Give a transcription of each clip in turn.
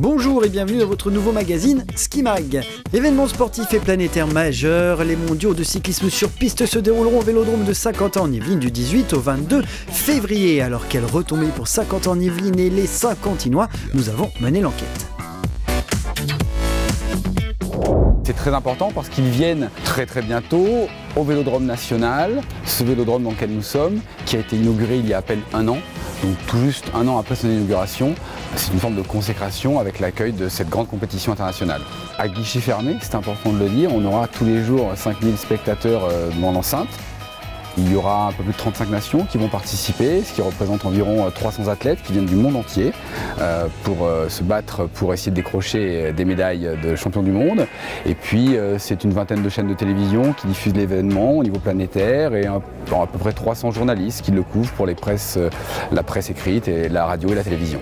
Bonjour et bienvenue dans votre nouveau magazine Ski Mag. Événement sportif et planétaire majeur, les mondiaux de cyclisme sur piste se dérouleront au Vélodrome de Saint-Quentin-en-Yvelines du 18 au 22 février. Alors quelle retombée pour Saint-Quentin-en-Yvelines et les Saint-Quentinois, nous avons mené l'enquête. C'est très important parce qu'ils viennent très bientôt au Vélodrome national, ce vélodrome dans lequel nous sommes, qui a été inauguré il y a à peine un an. Donc tout juste un an après son inauguration, c'est une forme de consécration avec l'accueil de cette grande compétition internationale. À guichet fermé, c'est important de le dire, on aura tous les jours 5000 spectateurs dans l'enceinte. Il y aura un peu plus de 35 nations qui vont participer, ce qui représente environ 300 athlètes qui viennent du monde entier pour se battre pour essayer de décrocher des médailles de champion du monde. Et puis c'est une vingtaine de chaînes de télévision qui diffusent l'événement au niveau planétaire et à peu près 300 journalistes qui le couvrent pour la presse écrite, et la radio et la télévision.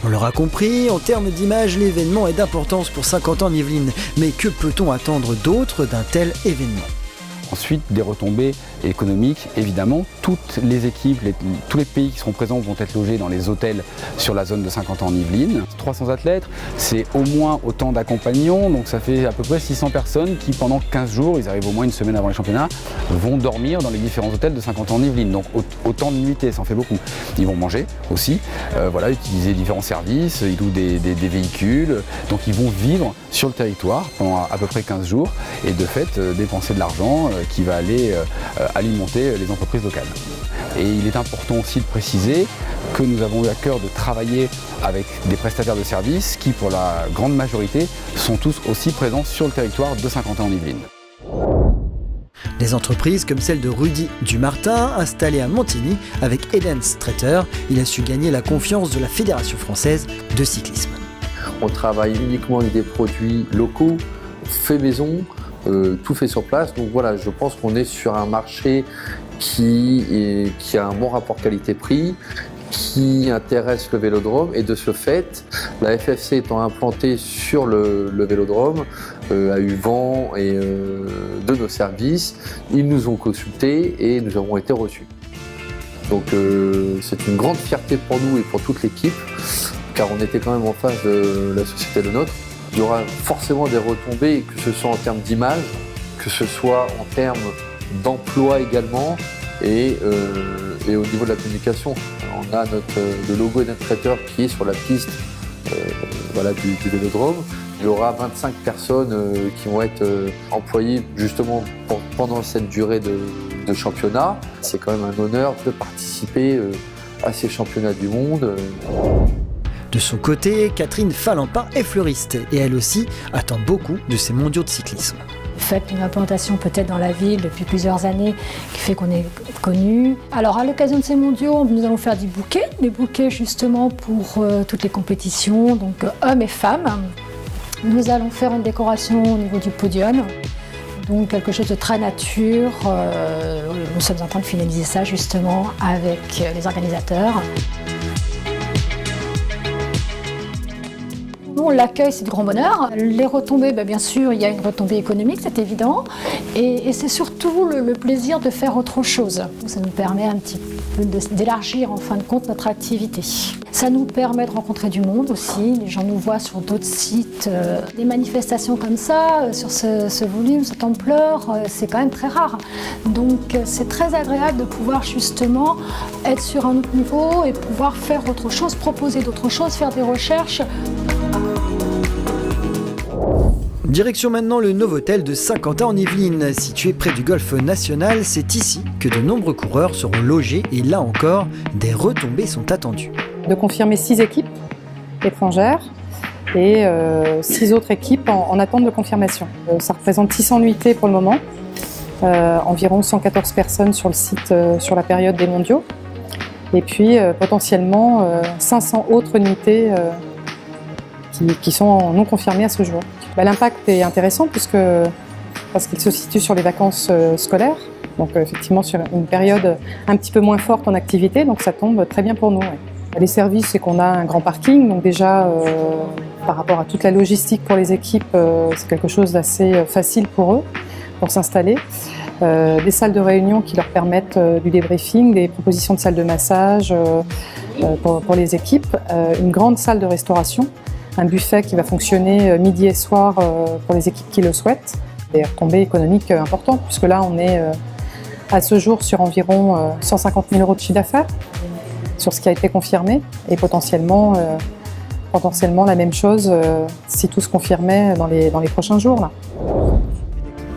On l'aura compris, en termes d'image, l'événement est d'importance pour Saint-Quentin-en-Yvelines. Mais que peut-on attendre d'autre d'un tel événement ? Ensuite, des retombées économiques, évidemment. Toutes les équipes, tous les pays qui seront présents vont être logés dans les hôtels sur la zone de Saint-Quentin-en-Yvelines. 300 athlètes, c'est au moins autant d'accompagnants, donc ça fait à peu près 600 personnes qui, pendant 15 jours, ils arrivent au moins une semaine avant les championnats, vont dormir dans les différents hôtels de Saint-Quentin-en-Yvelines. Donc autant de nuitées, ça en fait beaucoup. Ils vont manger aussi, utiliser différents services, ils louent des véhicules, donc ils vont vivre sur le territoire pendant à peu près 15 jours et de fait dépenser de l'argent qui va aller alimenter les entreprises locales. Et il est important aussi de préciser que nous avons eu à cœur de travailler avec des prestataires de services qui, pour la grande majorité, sont tous aussi présents sur le territoire de Saint-Quentin-en-Yvelines. Des entreprises comme celle de Rudy Dumartin, installée à Montigny avec Eden Streeter, il a su gagner la confiance de la Fédération française de cyclisme. On travaille uniquement avec des produits locaux, fait maison, tout fait sur place. Donc voilà, je pense qu'on est sur un marché qui a un bon rapport qualité-prix, qui intéresse le vélodrome, et de ce fait, la FFC étant implantée sur le vélodrome, a eu vent de nos services. Ils nous ont consultés et nous avons été reçus. Donc c'est une grande fierté pour nous et pour toute l'équipe, car on était quand même en face de la société Le Nôtre. Il y aura forcément des retombées, que ce soit en termes d'image, que ce soit en termes d'emploi également, et au niveau de la communication. On a le logo Eden Streeter qui est sur la piste du vélodrome. Il y aura 25 personnes qui vont être employées justement pendant cette durée de championnat. C'est quand même un honneur de participer à ces championnats du monde. De son côté, Catherine Falampin est fleuriste et elle aussi attend beaucoup de ces mondiaux de cyclisme. Le fait d'une implantation peut-être dans la ville depuis plusieurs années qui fait qu'on est connu. Alors à l'occasion de ces mondiaux, nous allons faire des bouquets justement pour toutes les compétitions, donc hommes et femmes. Nous allons faire une décoration au niveau du podium, donc quelque chose de très nature. Nous sommes en train de finaliser ça justement avec les organisateurs. L'accueil, c'est du grand bonheur. Les retombées, bien sûr, il y a une retombée économique, c'est évident. Et c'est surtout le plaisir de faire autre chose. Ça nous permet un petit peu d'élargir, en fin de compte, notre activité. Ça nous permet de rencontrer du monde aussi. Les gens nous voient sur d'autres sites. Des manifestations comme ça, sur ce volume, cette ampleur, c'est quand même très rare. Donc c'est très agréable de pouvoir justement être sur un autre niveau et pouvoir faire autre chose, proposer d'autres choses, faire des recherches. Direction maintenant le Novotel de Saint-Quentin-en-Yvelines. Situé près du golfe national, c'est ici que de nombreux coureurs seront logés et là encore, des retombées sont attendues. De confirmer 6 équipes étrangères et 6 autres équipes en attente de confirmation. Ça représente 600 nuitées pour le moment, environ 114 personnes sur le site sur la période des mondiaux et puis potentiellement 500 autres nuitées qui sont non confirmées à ce jour. L'impact est intéressant parce qu'il se situe sur les vacances scolaires, donc effectivement sur une période un petit peu moins forte en activité, donc ça tombe très bien pour nous. Ouais. Les services, c'est qu'on a un grand parking, donc déjà par rapport à toute la logistique pour les équipes, c'est quelque chose d'assez facile pour eux, pour s'installer. Des salles de réunion qui leur permettent du débriefing, des propositions de salles de massage pour les équipes, une grande salle de restauration un buffet qui va fonctionner midi et soir pour les équipes qui le souhaitent. Des retombées économiques importantes, puisque là on est à ce jour sur environ 150 000 € de chiffre d'affaires, sur ce qui a été confirmé, et potentiellement la même chose si tout se confirmait dans les prochains jours. Là.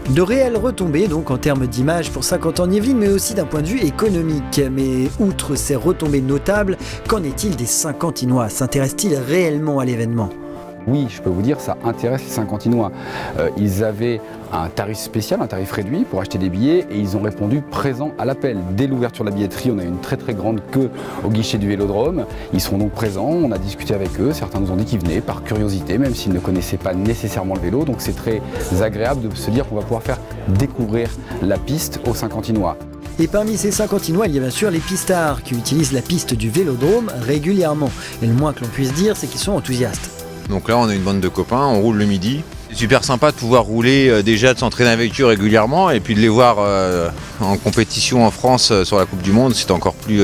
De réelles retombées donc en termes d'image pour 50 ans Yvelines, mais aussi d'un point de vue économique. Mais outre ces retombées notables, qu'en est-il des Saint-Quentinois? S'intéressent-ils réellement à l'événement? Oui, je peux vous dire, ça intéresse les Saint-Quentinois. Ils avaient un tarif spécial, un tarif réduit pour acheter des billets et ils ont répondu présents à l'appel. Dès l'ouverture de la billetterie, on a eu une très grande queue au guichet du Vélodrome. Ils seront donc présents, on a discuté avec eux, certains nous ont dit qu'ils venaient par curiosité, même s'ils ne connaissaient pas nécessairement le vélo. Donc c'est très agréable de se dire qu'on va pouvoir faire découvrir la piste aux Saint-Quentinois. Et parmi ces Saint-Quentinois, il y a bien sûr les pistards qui utilisent la piste du Vélodrome régulièrement. Et le moins que l'on puisse dire, c'est qu'ils sont enthousiastes. Donc là on a une bande de copains, on roule le midi. C'est super sympa de pouvoir rouler déjà, de s'entraîner avec eux régulièrement et puis de les voir en compétition en France sur la Coupe du Monde, c'est encore plus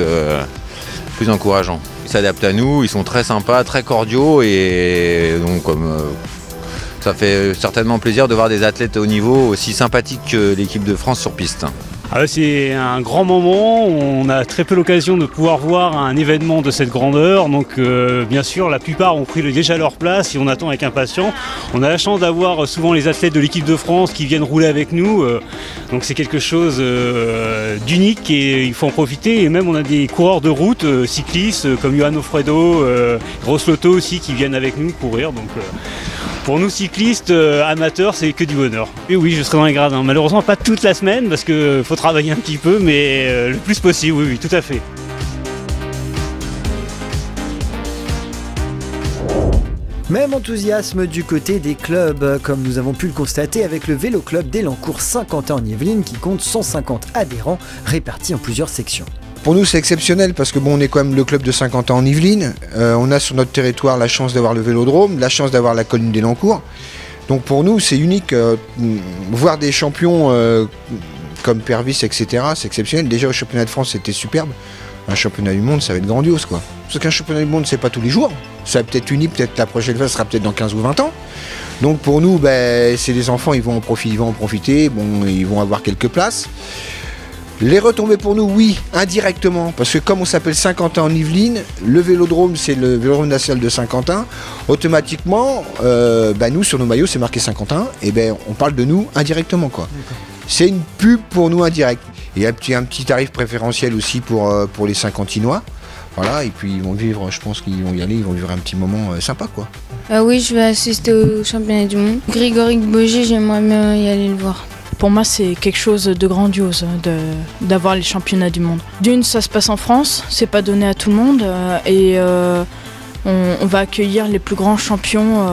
encourageant. Ils s'adaptent à nous, ils sont très sympas, très cordiaux et donc ça fait certainement plaisir de voir des athlètes au niveau aussi sympathiques que l'équipe de France sur piste. C'est un grand moment, on a très peu l'occasion de pouvoir voir un événement de cette grandeur, donc bien sûr la plupart ont pris déjà leur place et on attend avec impatience. On a la chance d'avoir souvent les athlètes de l'équipe de France qui viennent rouler avec nous, donc c'est quelque chose d'unique et il faut en profiter. Et même on a des coureurs de route, cyclistes comme Johan Ofredo, Ross Lotto aussi qui viennent avec nous courir. Donc, pour nous cyclistes amateurs, c'est que du bonheur. Et oui, je serai dans les gradins. Malheureusement, pas toute la semaine parce qu'il faut travailler un petit peu, mais le plus possible, oui, tout à fait. Même enthousiasme du côté des clubs, comme nous avons pu le constater avec le Vélo Club d'Elancourt Saint-Quentin en Yvelines qui compte 150 adhérents répartis en plusieurs sections. Pour nous, c'est exceptionnel parce que on est quand même le club de Saint-Quentin en Yvelines. On a sur notre territoire la chance d'avoir le Vélodrome, la chance d'avoir la colline d'Elancourt. Donc pour nous, c'est unique. Voir des champions comme Pervis, etc., c'est exceptionnel. Déjà, au championnat de France, c'était superbe. Un championnat du monde, ça va être grandiose, quoi. Parce qu'un championnat du monde, c'est pas tous les jours. Ça va peut-être unique, peut-être la prochaine fois, ça sera peut-être dans 15 ou 20 ans. Donc pour nous, c'est des enfants, ils vont en profiter. Bon, ils vont avoir quelques places. Les retombées pour nous, oui, indirectement, parce que comme on s'appelle Saint-Quentin en Yvelines, le Vélodrome, c'est le Vélodrome national de Saint-Quentin, automatiquement, nous, sur nos maillots, c'est marqué Saint-Quentin, et on parle de nous indirectement, quoi. C'est une pub pour nous indirecte. Et un petit tarif préférentiel aussi pour les Saint-Quentinois. Voilà, et puis ils vont vivre, je pense qu'ils vont y aller, ils vont vivre un petit moment sympa, quoi. Oui, je vais assister au championnat du monde. Grégory Boger, j'aimerais bien y aller le voir. Pour moi, c'est quelque chose de grandiose d'avoir les championnats du monde. D'une, ça se passe en France, c'est pas donné à tout le monde et on va accueillir les plus grands champions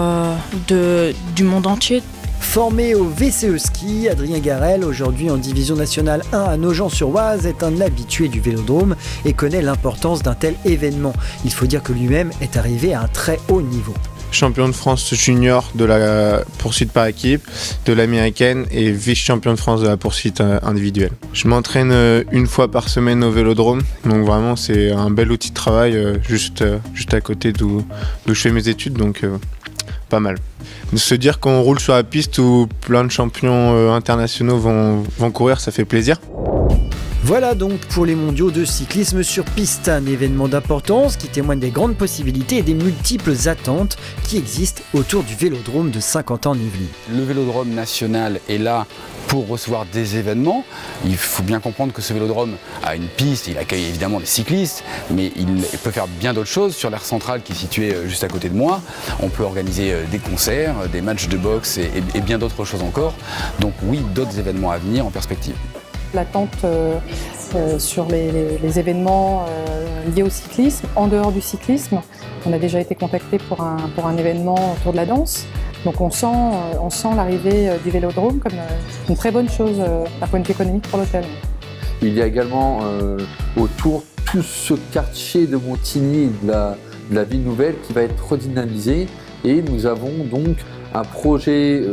du monde entier. Formé au VCE Ski, Adrien Garel, aujourd'hui en division nationale 1 à Nogent-sur-Oise, est un habitué du Vélodrome et connaît l'importance d'un tel événement. Il faut dire que lui-même est arrivé à un très haut niveau. Champion de France junior de la poursuite par équipe, de l'américaine et vice-champion de France de la poursuite individuelle. Je m'entraîne une fois par semaine au Vélodrome, donc vraiment c'est un bel outil de travail juste à côté d'où je fais mes études, donc pas mal. De se dire qu'on roule sur la piste où plein de champions internationaux vont courir, ça fait plaisir. Voilà donc pour les mondiaux de cyclisme sur piste, un événement d'importance qui témoigne des grandes possibilités et des multiples attentes qui existent autour du Vélodrome de Saint-Quentin en Yvelines. Le Vélodrome national est là pour recevoir des événements. Il faut bien comprendre que ce Vélodrome a une piste, il accueille évidemment des cyclistes, mais il peut faire bien d'autres choses sur l'aire centrale qui est située juste à côté de moi. On peut organiser des concerts, des matchs de boxe et bien d'autres choses encore. Donc oui, d'autres événements à venir en perspective. L'attente sur les événements liés au cyclisme, en dehors du cyclisme. On a déjà été contacté pour un événement autour de la danse. Donc on sent l'arrivée du Vélodrome comme une très bonne chose d'un point de vue économique pour l'hôtel. Il y a également autour tout ce quartier de Montigny et de la ville nouvelle qui va être redynamisé. Et nous avons donc un projet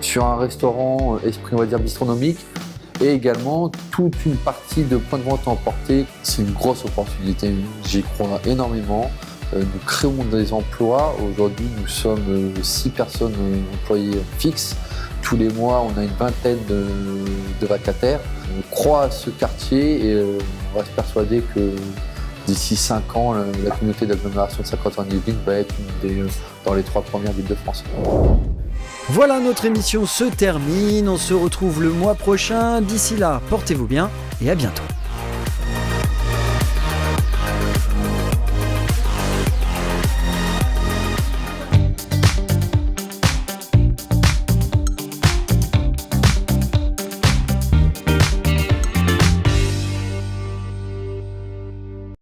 sur un restaurant esprit, on va dire, bistronomique, et également toute une partie de points de vente à emporter. C'est une grosse opportunité, j'y crois énormément. nous créons des emplois. Aujourd'hui, nous sommes 6 personnes employées fixes. Tous les mois, on a une vingtaine de vacataires. On croit à ce quartier et on reste persuadé que d'ici 5 ans, la communauté d'agglomération de Saint-Quentin-en-Yvelines va être dans les 3 premières villes de France. Voilà, notre émission se termine. On se retrouve le mois prochain. D'ici là, portez-vous bien et à bientôt.